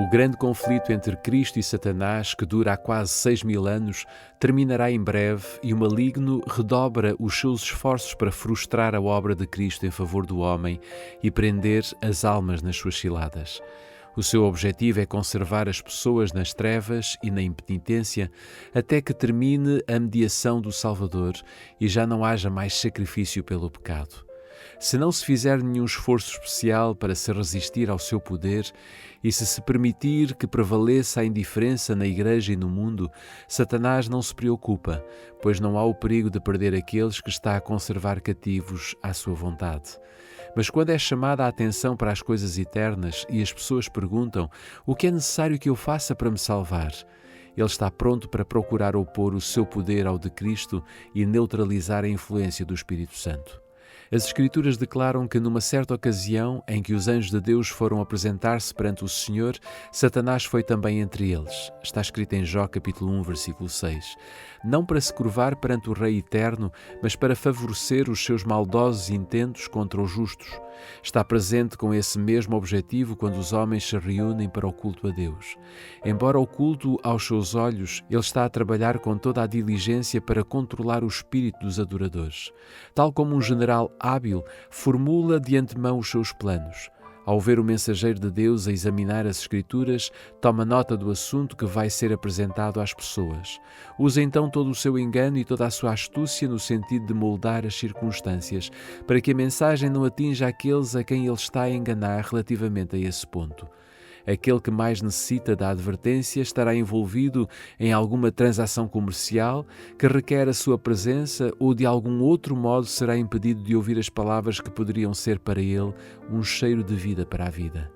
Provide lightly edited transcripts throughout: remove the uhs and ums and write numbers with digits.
O grande conflito entre Cristo e Satanás, que dura há quase 6.000 anos, terminará em breve e o maligno redobra os seus esforços para frustrar a obra de Cristo em favor do homem e prender as almas nas suas ciladas. O seu objetivo é conservar as pessoas nas trevas e na impenitência até que termine a mediação do Salvador e já não haja mais sacrifício pelo pecado. Se não se fizer nenhum esforço especial para se resistir ao seu poder e se permitir que prevaleça a indiferença na Igreja e no mundo, Satanás não se preocupa, pois não há o perigo de perder aqueles que está a conservar cativos à sua vontade. Mas quando é chamada a atenção para as coisas eternas e as pessoas perguntam: o que é necessário que eu faça para me salvar? Ele está pronto para procurar opor o seu poder ao de Cristo e neutralizar a influência do Espírito Santo. As Escrituras declaram que numa certa ocasião em que os anjos de Deus foram apresentar-se perante o Senhor, Satanás foi também entre eles. Está escrito em Jó capítulo 1, versículo 6. Não para se curvar perante o Rei Eterno, mas para favorecer os seus maldosos intentos contra os justos. Está presente com esse mesmo objetivo quando os homens se reúnem para o culto a Deus. Embora oculto aos seus olhos, ele está a trabalhar com toda a diligência para controlar o espírito dos adoradores. Tal como um general hábil formula de antemão os seus planos. Ao ver o mensageiro de Deus a examinar as Escrituras, toma nota do assunto que vai ser apresentado às pessoas. Usa então todo o seu engano e toda a sua astúcia no sentido de moldar as circunstâncias, para que a mensagem não atinja aqueles a quem ele está a enganar relativamente a esse ponto. Aquele que mais necessita da advertência estará envolvido em alguma transação comercial que requer a sua presença ou de algum outro modo será impedido de ouvir as palavras que poderiam ser para ele um cheiro de vida para a vida.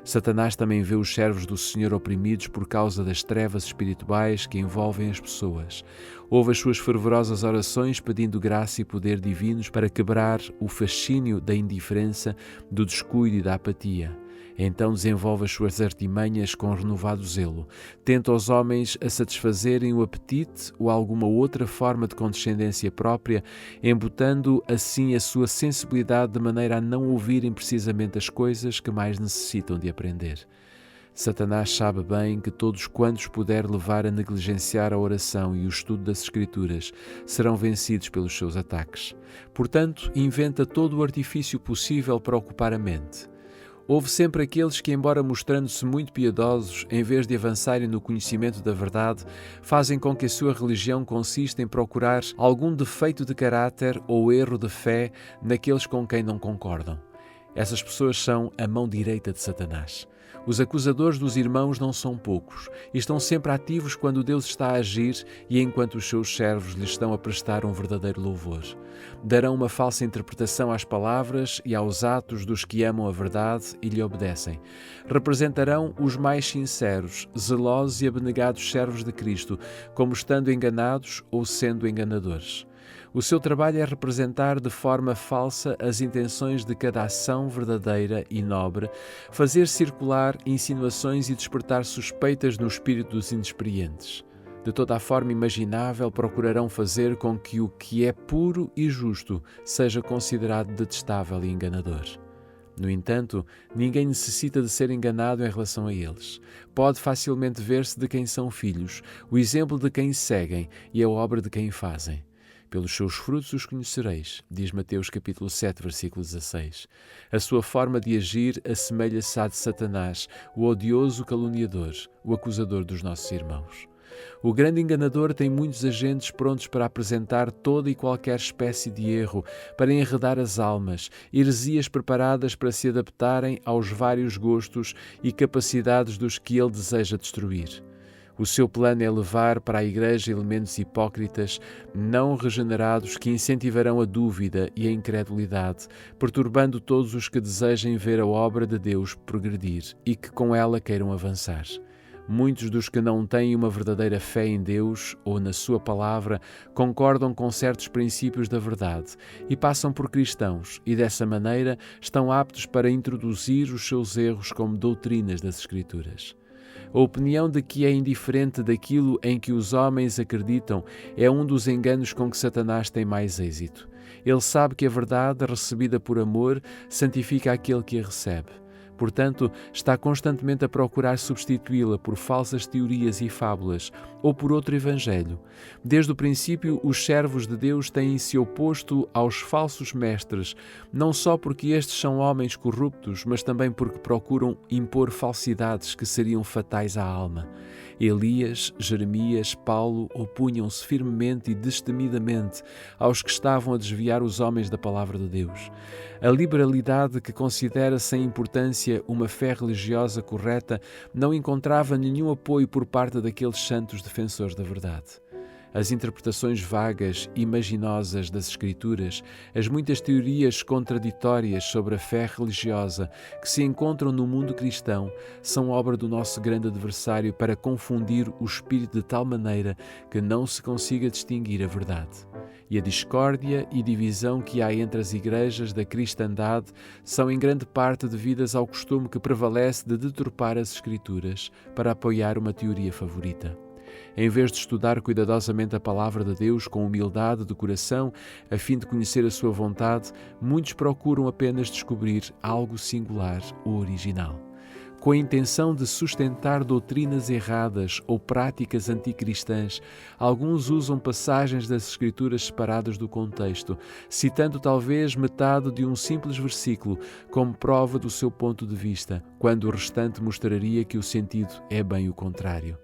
Satanás também vê os servos do Senhor oprimidos por causa das trevas espirituais que envolvem as pessoas. Ouve as suas fervorosas orações pedindo graça e poder divinos para quebrar o fascínio da indiferença, do descuido e da apatia. Então desenvolve as suas artimanhas com renovado zelo. Tenta os homens a satisfazerem o apetite ou alguma outra forma de condescendência própria, embutando assim a sua sensibilidade de maneira a não ouvirem precisamente as coisas que mais necessitam de aprender. Satanás sabe bem que todos quantos puder levar a negligenciar a oração e o estudo das Escrituras serão vencidos pelos seus ataques. Portanto, inventa todo o artifício possível para ocupar a mente. Houve sempre aqueles que, embora mostrando-se muito piedosos, em vez de avançarem no conhecimento da verdade, fazem com que a sua religião consista em procurar algum defeito de caráter ou erro de fé naqueles com quem não concordam. Essas pessoas são a mão direita de Satanás. Os acusadores dos irmãos não são poucos e estão sempre ativos quando Deus está a agir e enquanto os seus servos lhes estão a prestar um verdadeiro louvor. Darão uma falsa interpretação às palavras e aos atos dos que amam a verdade e lhe obedecem. Representarão os mais sinceros, zelosos e abnegados servos de Cristo, como estando enganados ou sendo enganadores. O seu trabalho é representar de forma falsa as intenções de cada ação verdadeira e nobre, fazer circular insinuações e despertar suspeitas no espírito dos inexperientes. De toda a forma imaginável, procurarão fazer com que o que é puro e justo seja considerado detestável e enganador. No entanto, ninguém necessita de ser enganado em relação a eles. Pode facilmente ver-se de quem são filhos, o exemplo de quem seguem e a obra de quem fazem. Pelos seus frutos os conhecereis, diz Mateus capítulo 7, versículo 16. A sua forma de agir assemelha-se à de Satanás, o odioso caluniador, o acusador dos nossos irmãos. O grande enganador tem muitos agentes prontos para apresentar toda e qualquer espécie de erro, para enredar as almas, heresias preparadas para se adaptarem aos vários gostos e capacidades dos que ele deseja destruir. O seu plano é levar para a Igreja elementos hipócritas, não regenerados, que incentivarão a dúvida e a incredulidade, perturbando todos os que desejem ver a obra de Deus progredir e que com ela queiram avançar. Muitos dos que não têm uma verdadeira fé em Deus ou na sua palavra concordam com certos princípios da verdade e passam por cristãos e, dessa maneira, estão aptos para introduzir os seus erros como doutrinas das Escrituras. A opinião de que é indiferente daquilo em que os homens acreditam é um dos enganos com que Satanás tem mais êxito. Ele sabe que a verdade, recebida por amor, santifica aquele que a recebe. Portanto, está constantemente a procurar substituí-la por falsas teorias e fábulas ou por outro evangelho. Desde o princípio, os servos de Deus têm se oposto aos falsos mestres, não só porque estes são homens corruptos, mas também porque procuram impor falsidades que seriam fatais à alma. Elias, Jeremias, Paulo opunham-se firmemente e destemidamente aos que estavam a desviar os homens da palavra de Deus. A liberalidade que considera sem importância uma fé religiosa correta não encontrava nenhum apoio por parte daqueles santos defensores da verdade. As interpretações vagas e imaginosas das Escrituras, as muitas teorias contraditórias sobre a fé religiosa que se encontram no mundo cristão, são obra do nosso grande adversário para confundir o espírito de tal maneira que não se consiga distinguir a verdade. E a discórdia e divisão que há entre as igrejas da cristandade são em grande parte devidas ao costume que prevalece de deturpar as Escrituras para apoiar uma teoria favorita. Em vez de estudar cuidadosamente a palavra de Deus com humildade de coração, a fim de conhecer a sua vontade, muitos procuram apenas descobrir algo singular ou original. Com a intenção de sustentar doutrinas erradas ou práticas anticristãs, alguns usam passagens das Escrituras separadas do contexto, citando talvez metade de um simples versículo como prova do seu ponto de vista, quando o restante mostraria que o sentido é bem o contrário.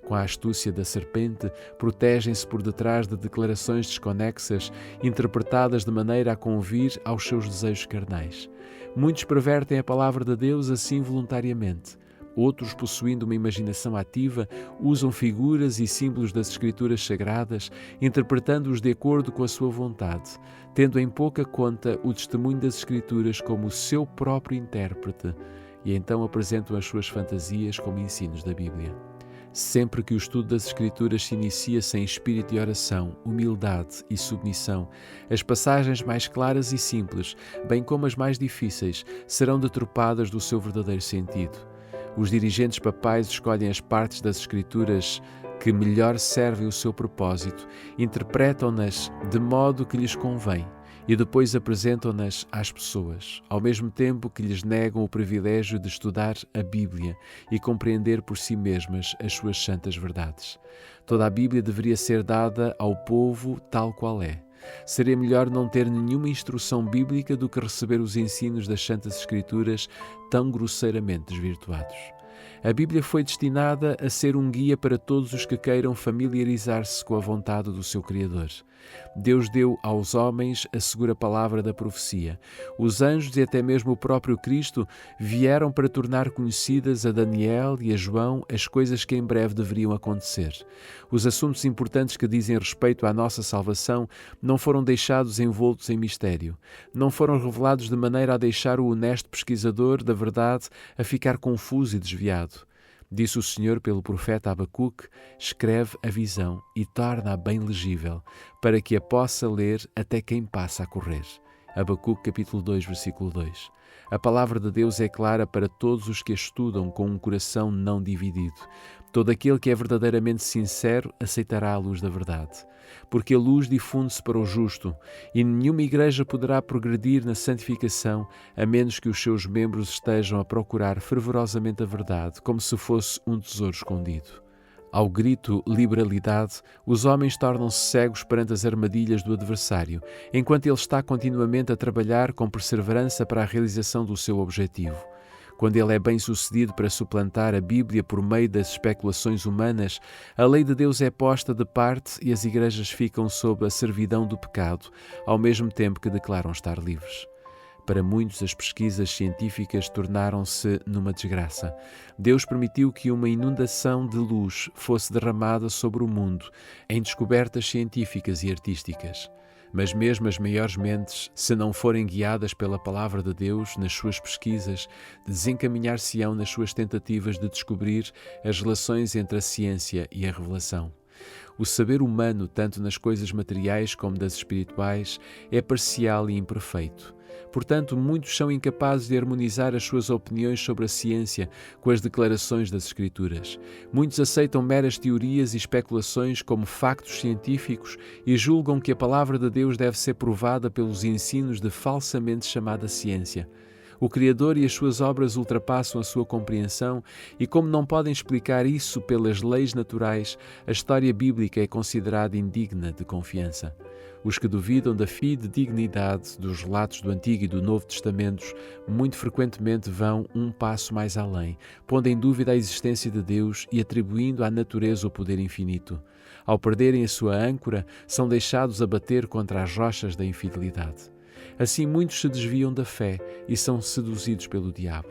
Com a astúcia da serpente, protegem-se por detrás de declarações desconexas, interpretadas de maneira a convir aos seus desejos carnais. Muitos pervertem a palavra de Deus assim voluntariamente. Outros, possuindo uma imaginação ativa, usam figuras e símbolos das Escrituras Sagradas, interpretando-os de acordo com a sua vontade, tendo em pouca conta o testemunho das Escrituras como o seu próprio intérprete, e então apresentam as suas fantasias como ensinos da Bíblia. Sempre que o estudo das Escrituras se inicia sem espírito de oração, humildade e submissão, as passagens mais claras e simples, bem como as mais difíceis, serão deturpadas do seu verdadeiro sentido. Os dirigentes papais escolhem as partes das Escrituras que melhor servem o seu propósito, interpretam-nas de modo que lhes convém e depois apresentam-nas às pessoas, ao mesmo tempo que lhes negam o privilégio de estudar a Bíblia e compreender por si mesmas as suas santas verdades. Toda a Bíblia deveria ser dada ao povo tal qual é. Seria melhor não ter nenhuma instrução bíblica do que receber os ensinos das Santas Escrituras tão grosseiramente desvirtuados. A Bíblia foi destinada a ser um guia para todos os que queiram familiarizar-se com a vontade do seu Criador. Deus deu aos homens a segura palavra da profecia. Os anjos e até mesmo o próprio Cristo vieram para tornar conhecidas a Daniel e a João as coisas que em breve deveriam acontecer. Os assuntos importantes que dizem respeito à nossa salvação não foram deixados envoltos em mistério. Não foram revelados de maneira a deixar o honesto pesquisador da verdade a ficar confuso e desviado. Disse o Senhor pelo profeta Abacuque: escreve a visão e torna-a bem legível, para que a possa ler até quem passa a correr. Abacuque capítulo 2, versículo 2. A palavra de Deus é clara para todos os que a estudam com um coração não dividido. Todo aquele que é verdadeiramente sincero aceitará a luz da verdade. Porque a luz difunde-se para o justo, e nenhuma igreja poderá progredir na santificação a menos que os seus membros estejam a procurar fervorosamente a verdade, como se fosse um tesouro escondido. Ao grito liberalidade, os homens tornam-se cegos perante as armadilhas do adversário, enquanto ele está continuamente a trabalhar com perseverança para a realização do seu objetivo. Quando ele é bem-sucedido para suplantar a Bíblia por meio das especulações humanas, a lei de Deus é posta de parte e as igrejas ficam sob a servidão do pecado, ao mesmo tempo que declaram estar livres. Para muitos, as pesquisas científicas tornaram-se numa desgraça. Deus permitiu que uma inundação de luz fosse derramada sobre o mundo em descobertas científicas e artísticas. Mas mesmo as maiores mentes, se não forem guiadas pela palavra de Deus nas suas pesquisas, desencaminhar-se-ão nas suas tentativas de descobrir as relações entre a ciência e a revelação. O saber humano, tanto nas coisas materiais como das espirituais, é parcial e imperfeito. Portanto, muitos são incapazes de harmonizar as suas opiniões sobre a ciência com as declarações das Escrituras. Muitos aceitam meras teorias e especulações como factos científicos e julgam que a palavra de Deus deve ser provada pelos ensinos de falsamente chamada ciência. O Criador e as suas obras ultrapassam a sua compreensão e, como não podem explicar isso pelas leis naturais, a história bíblica é considerada indigna de confiança. Os que duvidam da fidedignidade dos relatos do Antigo e do Novo Testamentos muito frequentemente vão um passo mais além, pondo em dúvida a existência de Deus e atribuindo à natureza o poder infinito. Ao perderem a sua âncora, são deixados a bater contra as rochas da infidelidade. Assim, muitos se desviam da fé e são seduzidos pelo diabo.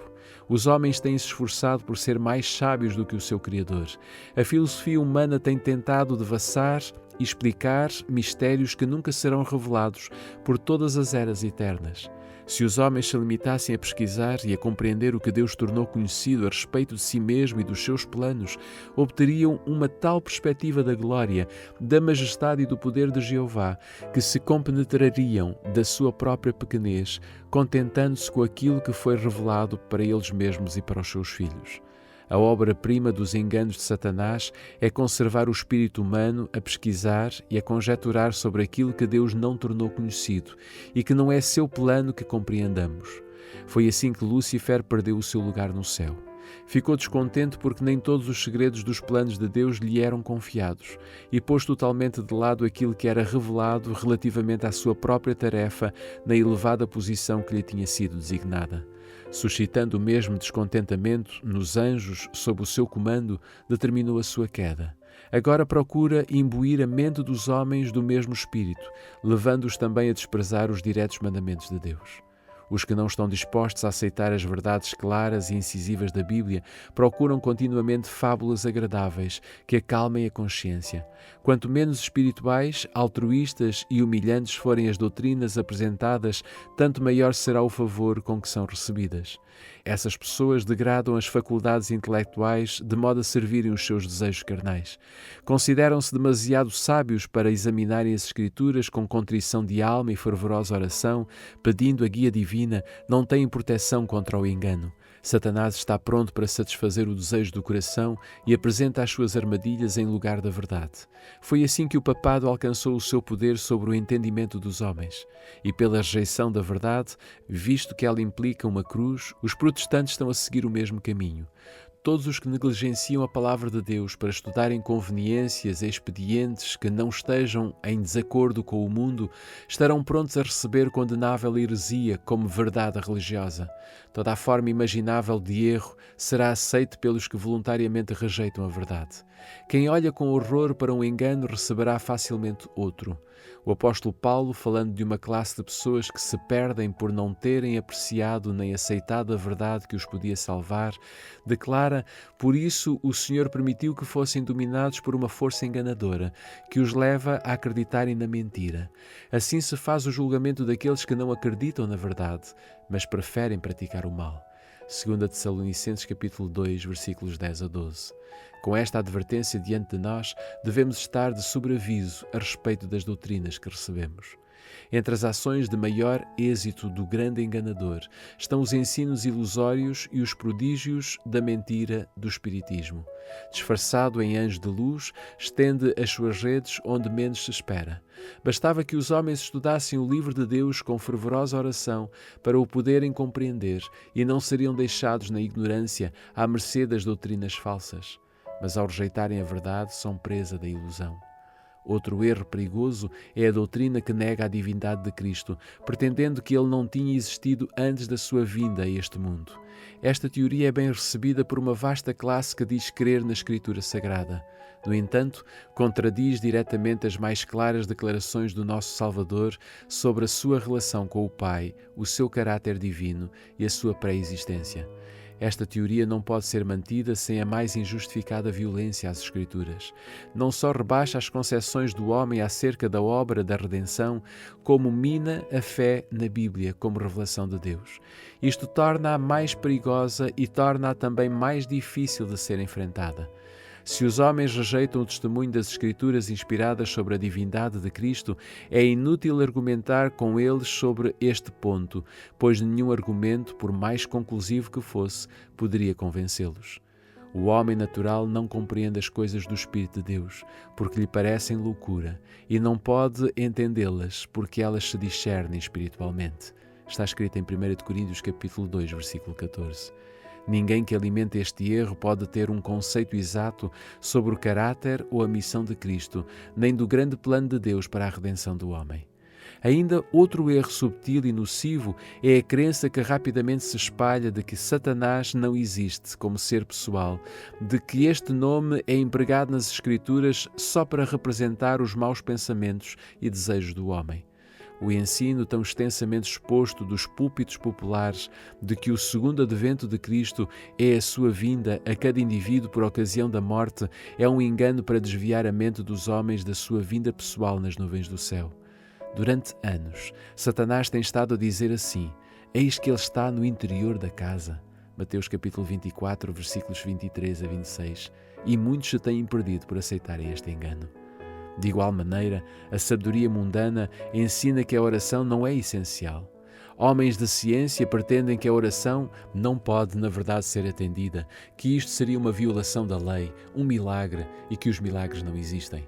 Os homens têm se esforçado por ser mais sábios do que o seu Criador. A filosofia humana tem tentado devassar e explicar mistérios que nunca serão revelados por todas as eras eternas. Se os homens se limitassem a pesquisar e a compreender o que Deus tornou conhecido a respeito de si mesmo e dos seus planos, obteriam uma tal perspectiva da glória, da majestade e do poder de Jeová, que se compenetrariam da sua própria pequenez, contentando-se com aquilo que foi revelado para eles mesmos e para os seus filhos. A obra-prima dos enganos de Satanás é conservar o espírito humano a pesquisar e a conjecturar sobre aquilo que Deus não tornou conhecido e que não é seu plano que compreendamos. Foi assim que Lúcifer perdeu o seu lugar no céu. Ficou descontente porque nem todos os segredos dos planos de Deus lhe eram confiados e pôs totalmente de lado aquilo que era revelado relativamente à sua própria tarefa na elevada posição que lhe tinha sido designada. Suscitando o mesmo descontentamento nos anjos sob o seu comando, determinou a sua queda. Agora procura imbuir a mente dos homens do mesmo espírito, levando-os também a desprezar os diretos mandamentos de Deus. Os que não estão dispostos a aceitar as verdades claras e incisivas da Bíblia procuram continuamente fábulas agradáveis que acalmem a consciência. Quanto menos espirituais, altruístas e humilhantes forem as doutrinas apresentadas, tanto maior será o favor com que são recebidas. Essas pessoas degradam as faculdades intelectuais de modo a servirem os seus desejos carnais. Consideram-se demasiado sábios para examinarem as Escrituras com contrição de alma e fervorosa oração, pedindo a guia divina, não têm proteção contra o engano. Satanás está pronto para satisfazer o desejo do coração e apresenta as suas armadilhas em lugar da verdade. Foi assim que o papado alcançou o seu poder sobre o entendimento dos homens. E pela rejeição da verdade, visto que ela implica uma cruz, os protestantes estão a seguir o mesmo caminho. Todos os que negligenciam a palavra de Deus para estudarem conveniências e expedientes que não estejam em desacordo com o mundo, estarão prontos a receber condenável heresia como verdade religiosa. Toda a forma imaginável de erro será aceite pelos que voluntariamente rejeitam a verdade. Quem olha com horror para um engano receberá facilmente outro. O apóstolo Paulo, falando de uma classe de pessoas que se perdem por não terem apreciado nem aceitado a verdade que os podia salvar, declara: por isso o Senhor permitiu que fossem dominados por uma força enganadora, que os leva a acreditarem na mentira. Assim se faz o julgamento daqueles que não acreditam na verdade, mas preferem praticar o mal. 2 Tessalonicenses capítulo 2, versículos 10 a 12. Com esta advertência diante de nós, devemos estar de sobreaviso a respeito das doutrinas que recebemos. Entre as ações de maior êxito do grande enganador estão os ensinos ilusórios e os prodígios da mentira do espiritismo. Disfarçado em anjo de luz, estende as suas redes onde menos se espera. Bastava que os homens estudassem o livro de Deus com fervorosa oração para o poderem compreender e não seriam deixados na ignorância à mercê das doutrinas falsas. Mas ao rejeitarem a verdade, são presa da ilusão. Outro erro perigoso é a doutrina que nega a divindade de Cristo, pretendendo que ele não tinha existido antes da sua vinda a este mundo. Esta teoria é bem recebida por uma vasta classe que diz crer na Escritura Sagrada. No entanto, contradiz diretamente as mais claras declarações do nosso Salvador sobre a sua relação com o Pai, o seu caráter divino e a sua pré-existência. Esta teoria não pode ser mantida sem a mais injustificada violência às Escrituras. Não só rebaixa as concepções do homem acerca da obra da redenção, como mina a fé na Bíblia como revelação de Deus. Isto torna-a mais perigosa e torna-a também mais difícil de ser enfrentada. Se os homens rejeitam o testemunho das Escrituras inspiradas sobre a divindade de Cristo, é inútil argumentar com eles sobre este ponto, pois nenhum argumento, por mais conclusivo que fosse, poderia convencê-los. O homem natural não compreende as coisas do Espírito de Deus, porque lhe parecem loucura, e não pode entendê-las, porque elas se discernem espiritualmente. Está escrito em 1 Coríntios capítulo 2, versículo 14. Ninguém que alimente este erro pode ter um conceito exato sobre o caráter ou a missão de Cristo, nem do grande plano de Deus para a redenção do homem. Ainda outro erro subtil e nocivo é a crença que rapidamente se espalha de que Satanás não existe como ser pessoal, de que este nome é empregado nas Escrituras só para representar os maus pensamentos e desejos do homem. O ensino tão extensamente exposto dos púlpitos populares de que o segundo advento de Cristo é a sua vinda a cada indivíduo por ocasião da morte é um engano para desviar a mente dos homens da sua vinda pessoal nas nuvens do céu. Durante anos, Satanás tem estado a dizer assim: eis que ele está no interior da casa. Mateus capítulo 24, versículos 23 a 26. E muitos se têm perdido por aceitarem este engano. De igual maneira, a sabedoria mundana ensina que a oração não é essencial. Homens de ciência pretendem que a oração não pode, na verdade, ser atendida, que isto seria uma violação da lei, um milagre e que os milagres não existem.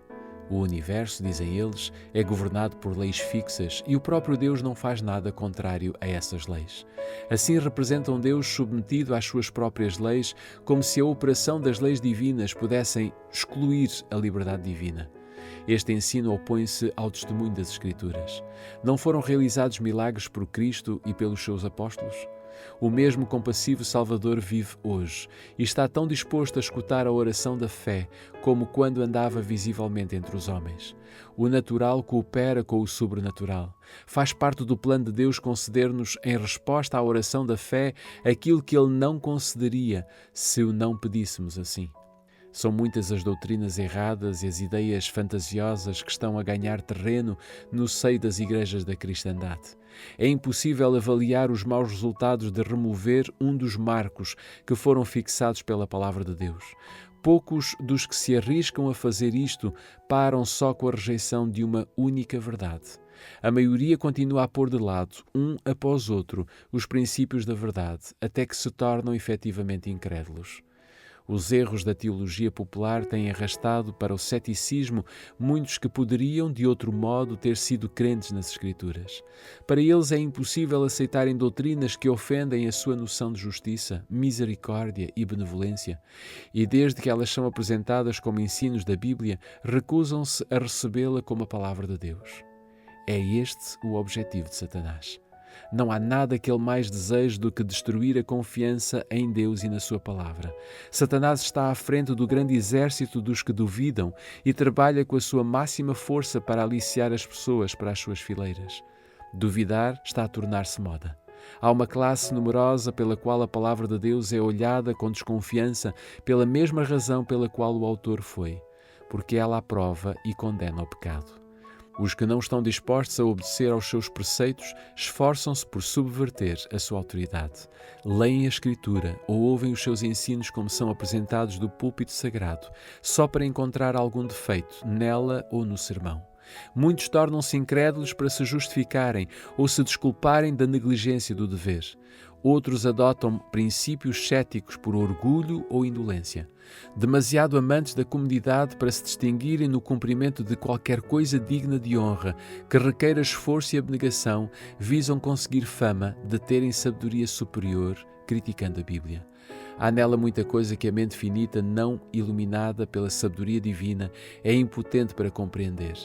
O universo, dizem eles, é governado por leis fixas e o próprio Deus não faz nada contrário a essas leis. Assim representam Deus submetido às suas próprias leis, como se a operação das leis divinas pudessem excluir a liberdade divina. Este ensino opõe-se ao testemunho das Escrituras. Não foram realizados milagres por Cristo e pelos seus apóstolos? O mesmo compassivo Salvador vive hoje e está tão disposto a escutar a oração da fé como quando andava visivelmente entre os homens. O natural coopera com o sobrenatural. Faz parte do plano de Deus conceder-nos, em resposta à oração da fé, aquilo que Ele não concederia se o não pedíssemos assim. São muitas as doutrinas erradas e as ideias fantasiosas que estão a ganhar terreno no seio das igrejas da cristandade. É impossível avaliar os maus resultados de remover um dos marcos que foram fixados pela palavra de Deus. Poucos dos que se arriscam a fazer isto param só com a rejeição de uma única verdade. A maioria continua a pôr de lado, um após outro, os princípios da verdade, até que se tornam efetivamente incrédulos. Os erros da teologia popular têm arrastado para o ceticismo muitos que poderiam, de outro modo, ter sido crentes nas Escrituras. Para eles é impossível aceitarem doutrinas que ofendem a sua noção de justiça, misericórdia e benevolência, e desde que elas são apresentadas como ensinos da Bíblia, recusam-se a recebê-la como a palavra de Deus. É este o objetivo de Satanás. Não há nada que ele mais deseje do que destruir a confiança em Deus e na sua palavra. Satanás está à frente do grande exército dos que duvidam e trabalha com a sua máxima força para aliciar as pessoas para as suas fileiras. Duvidar está a tornar-se moda. Há uma classe numerosa pela qual a palavra de Deus é olhada com desconfiança pela mesma razão pela qual o autor foi, porque ela aprova e condena o pecado. Os que não estão dispostos a obedecer aos seus preceitos esforçam-se por subverter a sua autoridade. Leem a Escritura ou ouvem os seus ensinos como são apresentados do púlpito sagrado, só para encontrar algum defeito nela ou no sermão. Muitos tornam-se incrédulos para se justificarem ou se desculparem da negligência do dever. Outros adotam princípios céticos por orgulho ou indolência. Demasiado amantes da comodidade para se distinguirem no cumprimento de qualquer coisa digna de honra, que requeira esforço e abnegação, visam conseguir fama de terem sabedoria superior, criticando a Bíblia. Há nela muita coisa que a mente finita, não iluminada pela sabedoria divina, é impotente para compreender,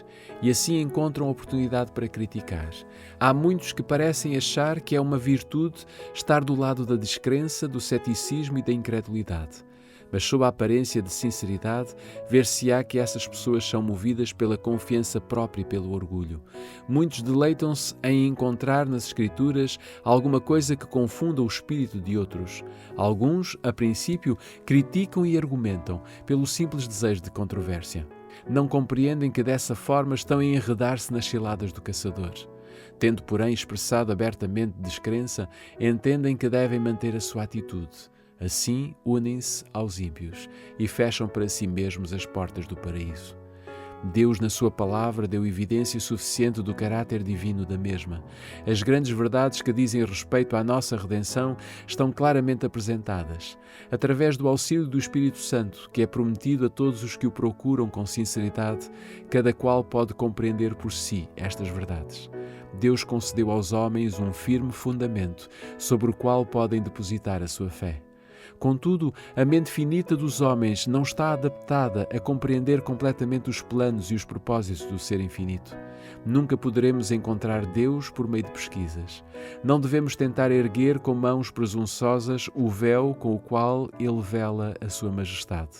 e assim encontram oportunidade para criticar. Há muitos que parecem achar que é uma virtude estar do lado da descrença, do ceticismo e da incredulidade. Mas sob a aparência de sinceridade, ver-se-á que essas pessoas são movidas pela confiança própria e pelo orgulho. Muitos deleitam-se em encontrar nas Escrituras alguma coisa que confunda o espírito de outros. Alguns, a princípio, criticam e argumentam pelo simples desejo de controvérsia. Não compreendem que dessa forma estão a enredar-se nas ciladas do caçador. Tendo, porém, expressado abertamente descrença, entendem que devem manter a sua atitude. Assim, unem-se aos ímpios e fecham para si mesmos as portas do paraíso. Deus, na sua palavra, deu evidência suficiente do caráter divino da mesma. As grandes verdades que dizem respeito à nossa redenção estão claramente apresentadas. Através do auxílio do Espírito Santo, que é prometido a todos os que o procuram com sinceridade, cada qual pode compreender por si estas verdades. Deus concedeu aos homens um firme fundamento sobre o qual podem depositar a sua fé. Contudo, a mente finita dos homens não está adaptada a compreender completamente os planos e os propósitos do Ser Infinito. Nunca poderemos encontrar Deus por meio de pesquisas. Não devemos tentar erguer com mãos presunçosas o véu com o qual Ele vela a Sua Majestade.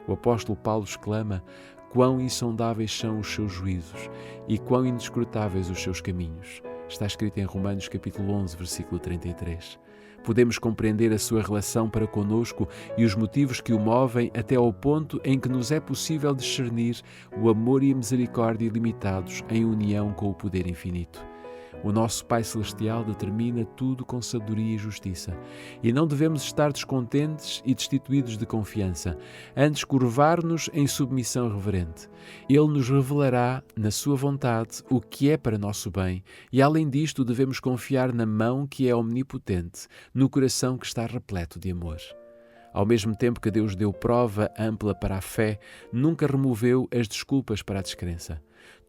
O apóstolo Paulo exclama: quão insondáveis são os seus juízos e quão inescrutáveis os seus caminhos. Está escrito em Romanos capítulo 11, versículo 33. Podemos compreender a sua relação para conosco e os motivos que o movem até ao ponto em que nos é possível discernir o amor e a misericórdia ilimitados em união com o poder infinito. O nosso Pai Celestial determina tudo com sabedoria e justiça, e não devemos estar descontentes e destituídos de confiança, antes curvar-nos em submissão reverente. Ele nos revelará, na sua vontade, o que é para nosso bem, e além disto devemos confiar na mão que é omnipotente, no coração que está repleto de amor. Ao mesmo tempo que Deus deu prova ampla para a fé, nunca removeu as desculpas para a descrença.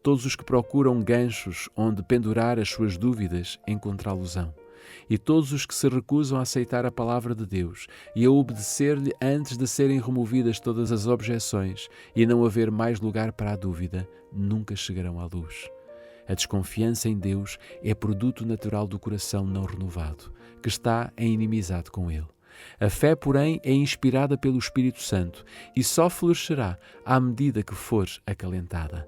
Todos os que procuram ganchos onde pendurar as suas dúvidas encontrá-los-ão. E todos os que se recusam a aceitar a palavra de Deus e a obedecer-lhe antes de serem removidas todas as objeções e não haver mais lugar para a dúvida, nunca chegarão à luz. A desconfiança em Deus é produto natural do coração não renovado, que está em inimizade com Ele. A fé, porém, é inspirada pelo Espírito Santo e só florescerá à medida que for acalentada.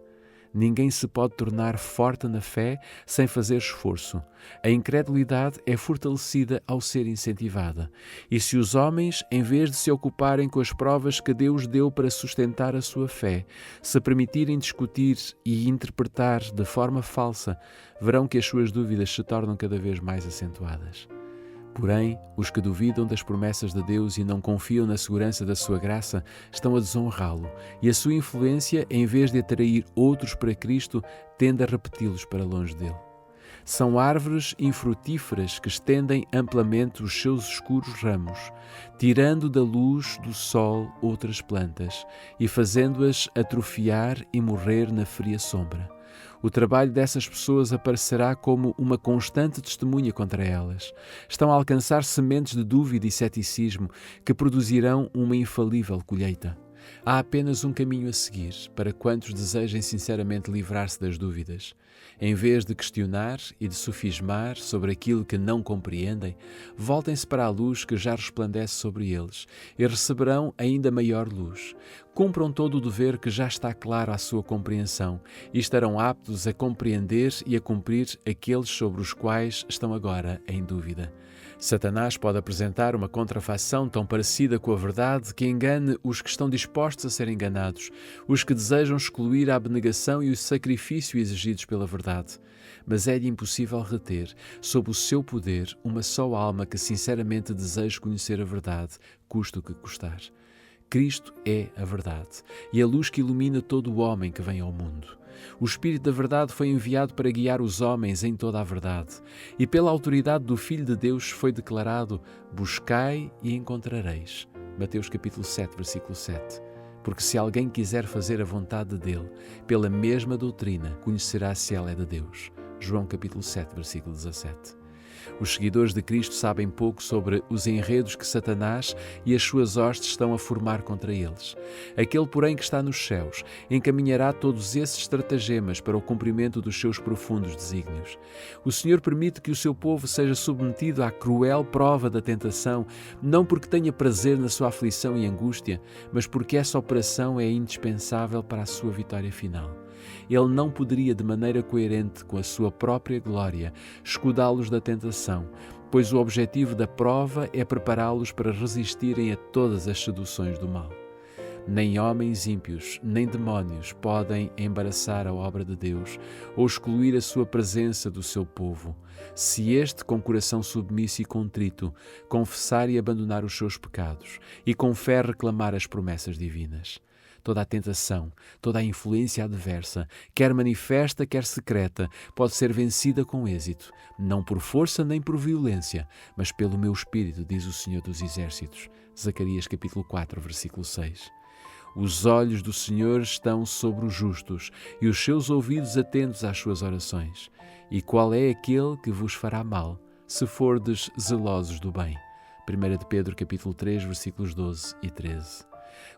Ninguém se pode tornar forte na fé sem fazer esforço. A incredulidade é fortalecida ao ser incentivada. E se os homens, em vez de se ocuparem com as provas que Deus deu para sustentar a sua fé, se permitirem discutir e interpretar de forma falsa, verão que as suas dúvidas se tornam cada vez mais acentuadas. Porém, os que duvidam das promessas de Deus e não confiam na segurança da sua graça estão a desonrá-lo, e a sua influência, em vez de atrair outros para Cristo, tende a repeti-los para longe dele. São árvores infrutíferas que estendem amplamente os seus escuros ramos, tirando da luz do sol outras plantas e fazendo-as atrofiar e morrer na fria sombra. O trabalho dessas pessoas aparecerá como uma constante testemunha contra elas. Estão a alcançar sementes de dúvida e ceticismo que produzirão uma infalível colheita. Há apenas um caminho a seguir para quantos desejem sinceramente livrar-se das dúvidas. Em vez de questionar e de sofismar sobre aquilo que não compreendem, voltem-se para a luz que já resplandece sobre eles e receberão ainda maior luz. Cumpram todo o dever que já está claro à sua compreensão e estarão aptos a compreender e a cumprir aqueles sobre os quais estão agora em dúvida. Satanás pode apresentar uma contrafação tão parecida com a verdade que engane os que estão dispostos a ser enganados, os que desejam excluir a abnegação e o sacrifício exigidos pela verdade. Mas é-lhe impossível reter, sob o seu poder, uma só alma que sinceramente deseja conhecer a verdade, custe o que custar. Cristo é a verdade e a luz que ilumina todo o homem que vem ao mundo. O Espírito da Verdade foi enviado para guiar os homens em toda a verdade, e pela autoridade do Filho de Deus foi declarado: buscai e encontrareis. Mateus capítulo 7, versículo 7. Porque se alguém quiser fazer a vontade dele, pela mesma doutrina, conhecerá se ela é de Deus. João capítulo 7, versículo 17. Os seguidores de Cristo sabem pouco sobre os enredos que Satanás e as suas hostes estão a formar contra eles. Aquele, porém, que está nos céus, encaminhará todos esses estratagemas para o cumprimento dos seus profundos desígnios. O Senhor permite que o seu povo seja submetido à cruel prova da tentação, não porque tenha prazer na sua aflição e angústia, mas porque essa operação é indispensável para a sua vitória final. Ele não poderia, de maneira coerente com a sua própria glória, escudá-los da tentação, pois o objetivo da prova é prepará-los para resistirem a todas as seduções do mal. Nem homens ímpios, nem demónios podem embaraçar a obra de Deus ou excluir a sua presença do seu povo, se este, com coração submisso e contrito, confessar e abandonar os seus pecados e com fé reclamar as promessas divinas. Toda a tentação, toda a influência adversa, quer manifesta, quer secreta, pode ser vencida com êxito, não por força nem por violência, mas pelo meu Espírito, diz o Senhor dos Exércitos. Zacarias capítulo 4, versículo 6. Os olhos do Senhor estão sobre os justos e os seus ouvidos atentos às suas orações. E qual é aquele que vos fará mal, se fordes zelosos do bem? 1 de Pedro capítulo 3, versículos 12 e 13.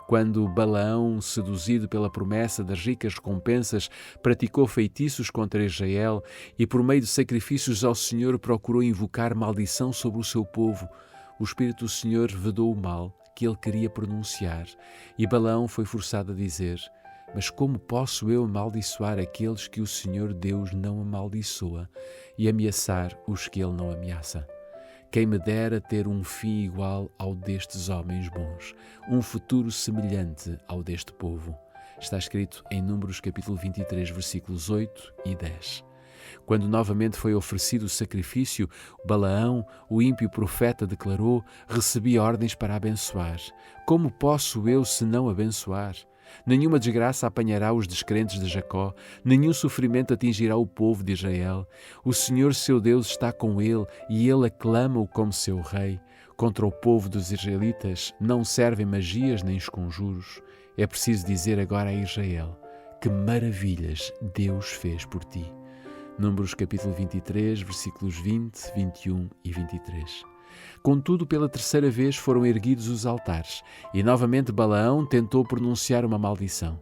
Quando Balaão, seduzido pela promessa das ricas recompensas, praticou feitiços contra Israel e por meio de sacrifícios ao Senhor procurou invocar maldição sobre o seu povo, o Espírito do Senhor vedou o mal que ele queria pronunciar, e Balaão foi forçado a dizer: mas como posso eu amaldiçoar aqueles que o Senhor Deus não amaldiçoa e ameaçar os que ele não ameaça? Quem me dera ter um fim igual ao destes homens bons, um futuro semelhante ao deste povo. Está escrito em Números capítulo 23, versículos 8 e 10. Quando novamente foi oferecido o sacrifício, Balaão, o ímpio profeta, declarou: recebi ordens para abençoar. Como posso eu senão abençoar? Nenhuma desgraça apanhará os descrentes de Jacó, nenhum sofrimento atingirá o povo de Israel. O Senhor seu Deus está com ele e ele aclama-o como seu rei. Contra o povo dos israelitas não servem magias nem os conjuros. É preciso dizer agora a Israel: que maravilhas Deus fez por ti. Números capítulo 23, versículos 20, 21 e 23. Contudo, pela terceira vez foram erguidos os altares, e novamente Balaão tentou pronunciar uma maldição.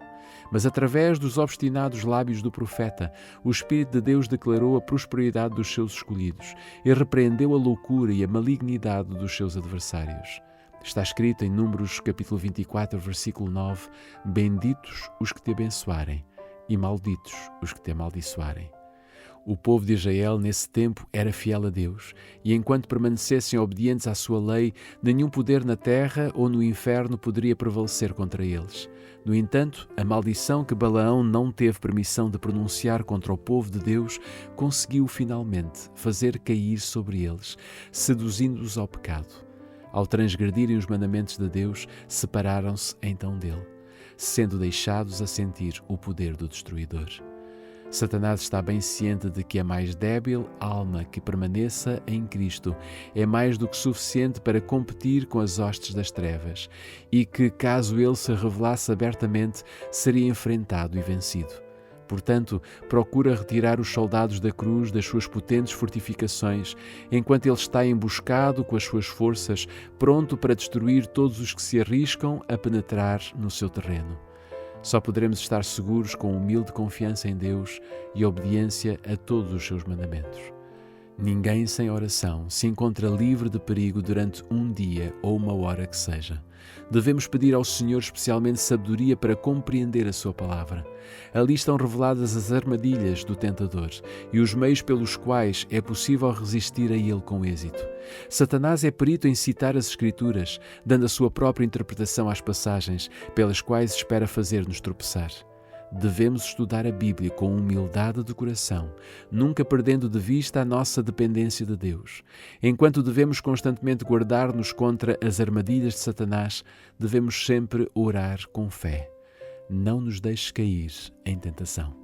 Mas através dos obstinados lábios do profeta, o Espírito de Deus declarou a prosperidade dos seus escolhidos e repreendeu a loucura e a malignidade dos seus adversários. Está escrito em Números capítulo 24, versículo 9: benditos os que te abençoarem, e malditos os que te amaldiçoarem. O povo de Israel, nesse tempo, era fiel a Deus, e enquanto permanecessem obedientes à sua lei, nenhum poder na terra ou no inferno poderia prevalecer contra eles. No entanto, a maldição que Balaão não teve permissão de pronunciar contra o povo de Deus conseguiu finalmente fazer cair sobre eles, seduzindo-os ao pecado. Ao transgredirem os mandamentos de Deus, separaram-se então dele, sendo deixados a sentir o poder do destruidor. Satanás está bem ciente de que a mais débil alma que permaneça em Cristo é mais do que suficiente para competir com as hostes das trevas e que, caso ele se revelasse abertamente, seria enfrentado e vencido. Portanto, procura retirar os soldados da cruz das suas potentes fortificações, enquanto ele está emboscado com as suas forças, pronto para destruir todos os que se arriscam a penetrar no seu terreno. Só poderemos estar seguros com humilde confiança em Deus e obediência a todos os seus mandamentos. Ninguém sem oração se encontra livre de perigo durante um dia ou uma hora que seja. Devemos pedir ao Senhor especialmente sabedoria para compreender a sua palavra. Ali estão reveladas as armadilhas do tentador e os meios pelos quais é possível resistir a ele com êxito. Satanás é perito em citar as Escrituras, dando a sua própria interpretação às passagens, pelas quais espera fazer-nos tropeçar. Devemos estudar a Bíblia com humildade de coração, nunca perdendo de vista a nossa dependência de Deus. Enquanto devemos constantemente guardar-nos contra as armadilhas de Satanás, devemos sempre orar com fé. Não nos deixes cair em tentação.